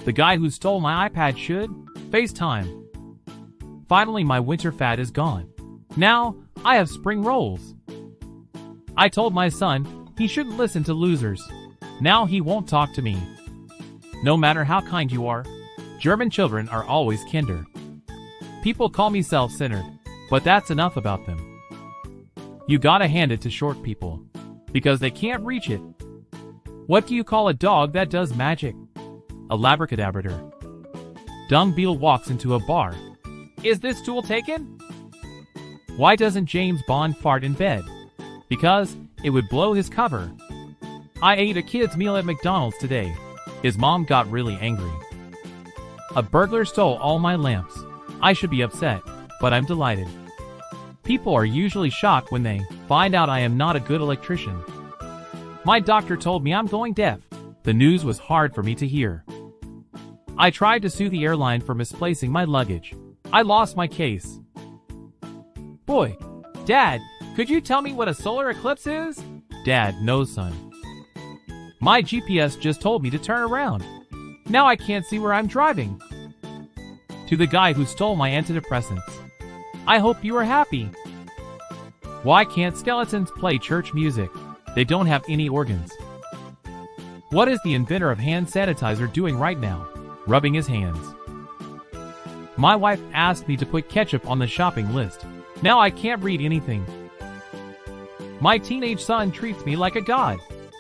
The guy who stole my iPad should FaceTime. Finally, my winter fat is gone. Now, I have spring rolls. I told my son he shouldn't listen to losers. Now he won't talk to me. No matter how kind you are, German children are always kinder. People call me self-centered, but that's enough about them. You gotta hand it to short people, because they can't reach it. What do you call a dog that does magic? A labracadabrator. Dung Beetle walks into a bar. Is this stool taken? Why doesn't James Bond fart in bed? Because it would blow his cover. I ate a kid's meal at McDonald's today. His mom got really angry. A burglar stole all my lamps. I should be upset, but I'm delighted. People are usually shocked when they find out I am not a good electrician. My doctor told me I'm going deaf. The news was hard for me to hear. I tried to sue the airline for misplacing my luggage. I lost my case. Boy, Dad, could you tell me what a solar eclipse is? Dad, no son. My GPS just told me to turn around. Now I can't see where I'm driving. To the guy who stole my antidepressants. I hope you are happy. Why can't skeletons play church music? They don't have any organs. What is the inventor of hand sanitizer doing right now? Rubbing his hands. My wife asked me to put ketchup on the shopping list. Now I can't read anything. My teenage son treats me like a god.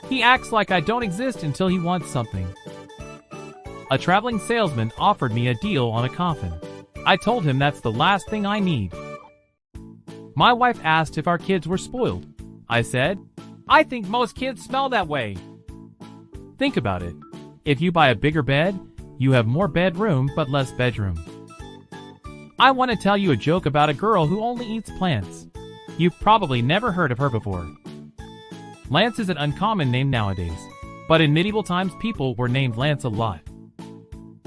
He acts like I don't exist until he wants something. A traveling salesman offered me a deal on a coffin. I told him that's the last thing I need. My wife asked if our kids were spoiled. I said, I think most kids smell that way. Think about it. If you buy a bigger bed, you have more bedroom but less bedroom. I want to tell you a joke about a girl who only eats plants. You've probably never heard of her before. Lance is an uncommon name nowadays, but in medieval times people were named Lance a lot.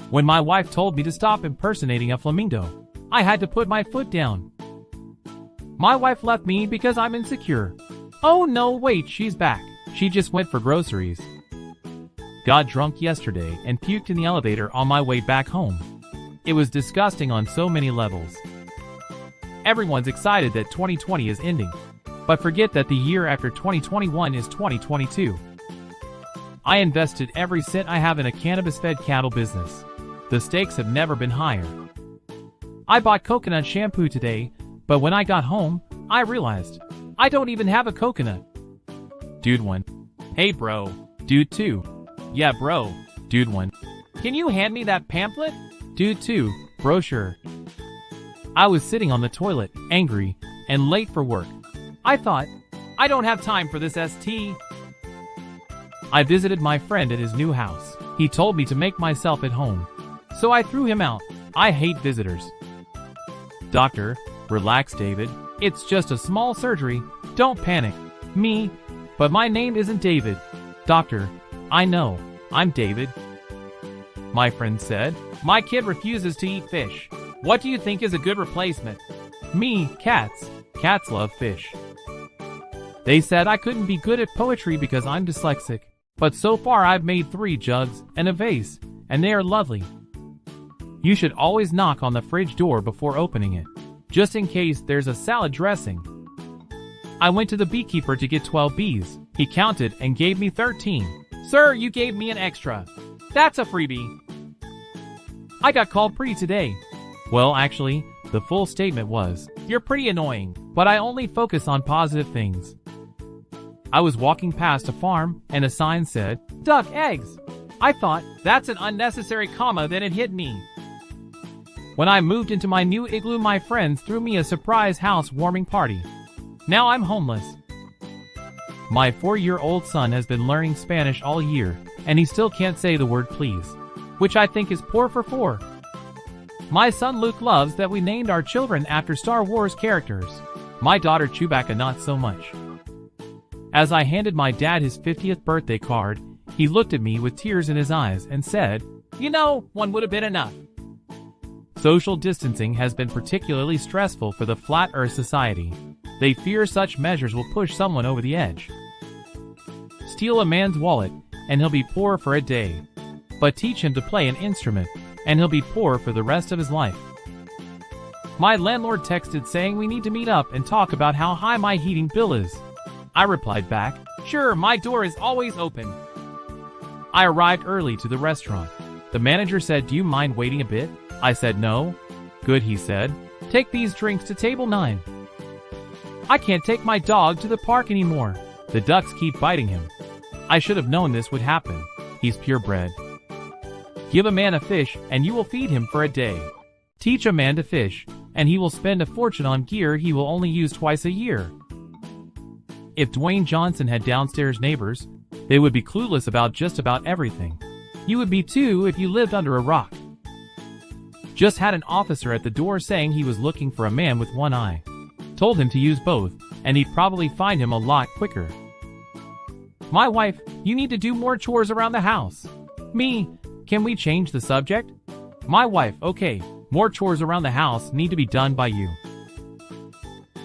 When my wife told me to stop impersonating a flamingo, I had to put my foot down. My wife left me because I'm insecure. Oh no, wait, she's back. She just went for groceries. Got drunk yesterday and puked in the elevator on my way back home. It was disgusting on so many levels. Everyone's excited that 2020 is ending, but forget that the year after 2021 is 2022. I invested every cent I have in a cannabis-fed cattle business. The stakes have never been higher. I bought coconut shampoo today, but when I got home, I realized I don't even have a coconut. Dude 1. Hey bro. Dude 2. Yeah bro. Dude 1. Can you hand me that pamphlet? Dude 2. Brochure. I was sitting on the toilet, angry, and late for work. I thought, I don't have time for this ST. I visited my friend at his new house. He told me to make myself at home. So I threw him out. I hate visitors. Doctor, relax David. It's just a small surgery. Don't panic. Me? But my name isn't David. Doctor, I know. I'm David. My friend said, my kid refuses to eat fish. What do you think is a good replacement? Me, cats. Cats love fish. They said I couldn't be good at poetry because I'm dyslexic. But so far I've made 3 jugs and a vase, and they are lovely. You should always knock on the fridge door before opening it, just in case there's a salad dressing. I went to the beekeeper to get 12 bees. He counted and gave me 13. Sir, you gave me an extra. That's a freebie. I got called pretty today. Well, actually, the full statement was, you're pretty annoying, but I only focus on positive things. I was walking past a farm, and a sign said, duck eggs. I thought, that's an unnecessary comma, then it hit me. When I moved into my new igloo, my friends threw me a surprise housewarming party. Now I'm homeless. My 4-year-old son has been learning Spanish all year, and he still can't say the word please, which I think is poor for 4. My son Luke loves that we named our children after Star Wars characters. My daughter Chewbacca not so much. As I handed my dad his 50th birthday card, he looked at me with tears in his eyes and said, you know, one would have been enough. Social distancing has been particularly stressful for the Flat Earth Society. They fear such measures will push someone over the edge. Steal a man's wallet, and he'll be poor for a day. but teach him to play an instrument, and he'll be poor for the rest of his life. My landlord texted saying we need to meet up and talk about how high my heating bill is. I replied back, "Sure, my door is always open." I arrived early to the restaurant. The manager said, "Do you mind waiting a bit?" I said no. "Good," he said. "Take these drinks to table 9. I can't take my dog to the park anymore. The ducks keep biting him." I should have known this would happen. He's purebred. Give a man a fish, and you will feed him for a day. Teach a man to fish, and he will spend a fortune on gear he will only use twice a year. If Dwayne Johnson had downstairs neighbors, they would be clueless about just about everything. You would be too if you lived under a rock. Just had an officer at the door saying he was looking for a man with one eye. Told him to use both, and he'd probably find him a lot quicker. My wife, "You need to do more chores around the house." Me, "Can we change the subject?" My wife, "Okay, more chores around the house need to be done by you."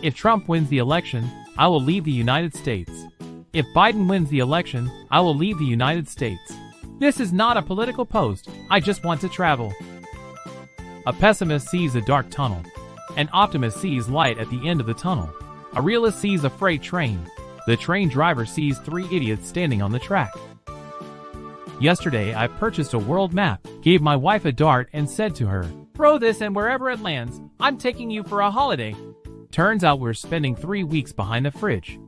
If Trump wins the election, I will leave the United States. If Biden wins the election, I will leave the United States. This is not a political post, I just want to travel. A pessimist sees a dark tunnel. An optimist sees light at the end of the tunnel. A realist sees a freight train. The train driver sees 3 idiots standing on the track. Yesterday I purchased a world map, gave my wife a dart and said to her, "Throw this and wherever it lands, I'm taking you for a holiday." Turns out we're spending 3 weeks behind the fridge.